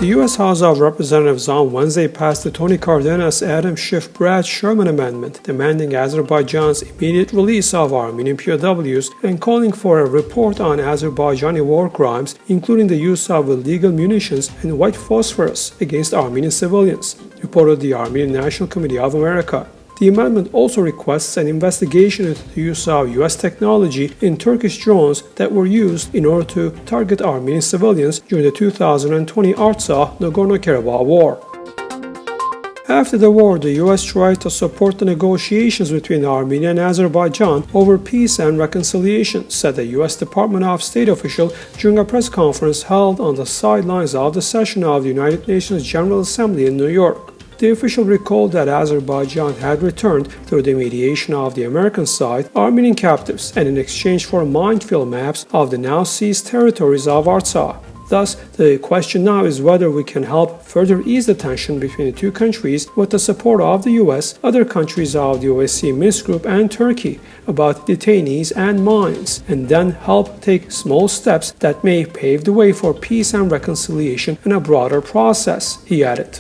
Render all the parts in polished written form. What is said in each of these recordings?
The U.S. House of Representatives on Wednesday passed the Tony Cardenas, Schiff, Sherman amendment demanding Azerbaijan's immediate release of Armenian POWs and calling for a report on Azerbaijani war crimes, including the use of illegal munitions and white phosphorus against Armenian civilians, reported the Armenian National Committee of America. The amendment also requests an investigation into the use of U.S. technology in Turkish drones that were used in order to target Armenian civilians during the 2020 Artsakh Nagorno-Karabakh war. After the war, the U.S. tried to support the negotiations between Armenia and Azerbaijan over peace and reconciliation, said a U.S. Department of State official during a press conference held on the sidelines of the session of the United Nations General Assembly in New York. The official recalled that Azerbaijan had returned, through the mediation of the American side, Armenian captives and in exchange for minefield maps of the now seized territories of Artsakh. Thus, the question now is whether we can help further ease the tension between the two countries with the support of the US, other countries of the OSCE Minsk Group and Turkey about detainees and mines, and then help take small steps that may pave the way for peace and reconciliation in a broader process, he added.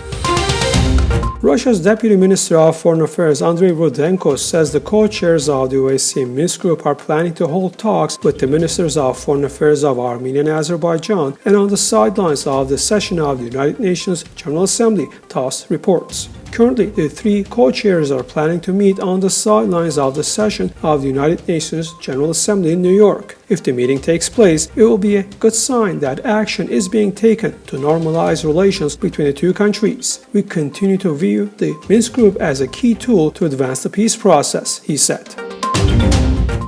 Russia's Deputy Minister of Foreign Affairs Andrei Rudenko says the co-chairs of the OSCE Minsk Group are planning to hold talks with the Ministers of Foreign Affairs of Armenia and Azerbaijan and on the sidelines of the session of the United Nations General Assembly, TASS reports. Currently, the three co-chairs are planning to meet on the sidelines of the session of the United Nations General Assembly in New York. If the meeting takes place, it will be a good sign that action is being taken to normalize relations between the two countries. We continue to view the Minsk Group as a key tool to advance the peace process, he said.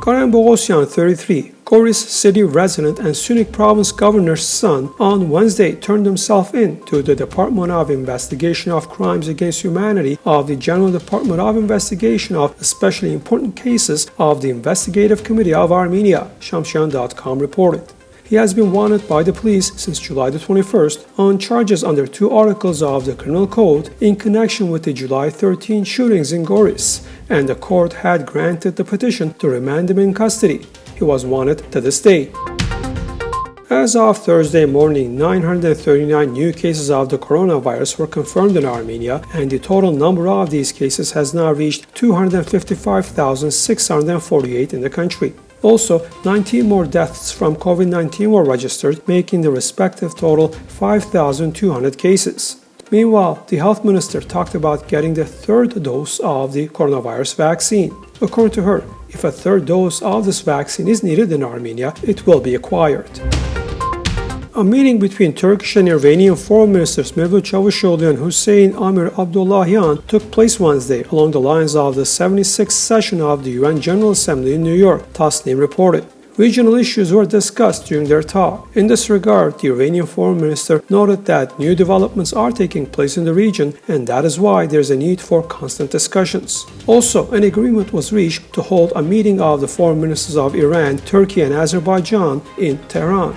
Borosian, 33, Goris city resident and Sunik province governor's son, on Wednesday turned himself in to the Department of Investigation of Crimes Against Humanity of the General Department of Investigation of Especially Important Cases of the Investigative Committee of Armenia, Shamshan.com reported. He has been wanted by the police since July the 21st on charges under 2 articles of the Criminal Code in connection with the July 13 shootings in Goris, and the court had granted the petition to remand him in custody. He was wanted to this day. As of Thursday morning, 939 new cases of the coronavirus were confirmed in Armenia, and the total number of these cases has now reached 255,648 in the country. Also, 19 more deaths from COVID-19 were registered, making the respective total 5,200 cases. Meanwhile, the health minister talked about getting the 3rd dose of the coronavirus vaccine. According to her, if a 3rd dose of this vaccine is needed in Armenia, it will be acquired. A meeting between Turkish and Iranian foreign ministers Mevlut Çavuşoğlu and Hüseyin Amir Abdullahian took place Wednesday along the lines of the 76th session of the UN General Assembly in New York, Tasnim reported. Regional issues were discussed during their talk. In this regard, the Iranian foreign minister noted that new developments are taking place in the region, and that is why there is a need for constant discussions. Also, an agreement was reached to hold a meeting of the foreign ministers of Iran, Turkey, and Azerbaijan in Tehran.